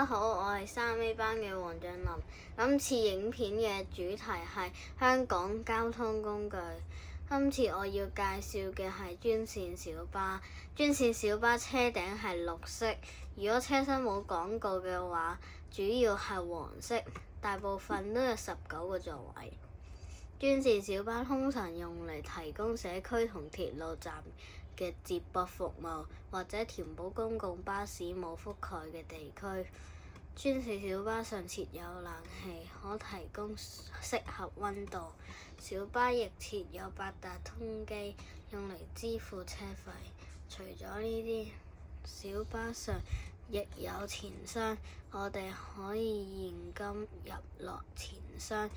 大家好，我係3A 班嘅黃俊霖。今次影片嘅主題係香港交通工具。今次我要介紹嘅係專線小巴。專線小巴車頂係綠色，如果車身冇廣告嘅話，主要係黃色，大部分都有19個座位。專線小巴通常用嚟提供社區同鐵路站嘅接駁服務，或者填補公共巴士冇覆蓋嘅地區。專線小巴上設有冷氣，可提供適合溫度。小巴亦設有八達通機，用嚟支付車費。除咗呢啲，小巴上亦有錢箱，我哋可以現金入落錢箱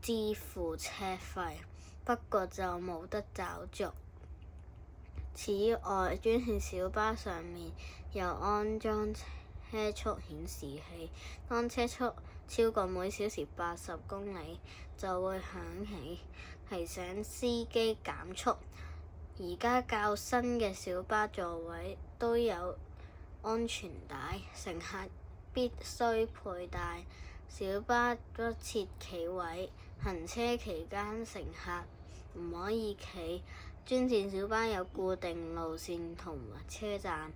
支付車費，不過就冇得找續。此外，專線小巴上面有安裝車速顯示器，當車速超過每小時80公里，就會響起提醒司機減速。而家較新嘅小巴座位都有安全帶，乘客必須佩戴。小巴不設企位，行車期間乘客唔可以企。專線小巴有固定路線同埋車站，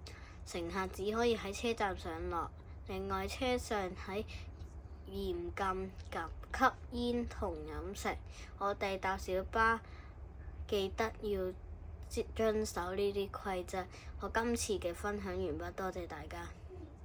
乘客只可以喺車站上落。另外，車上喺嚴禁吸煙同飲食。我哋搭小巴記得要遵守呢啲規則。我今次嘅分享完畢，多謝大家。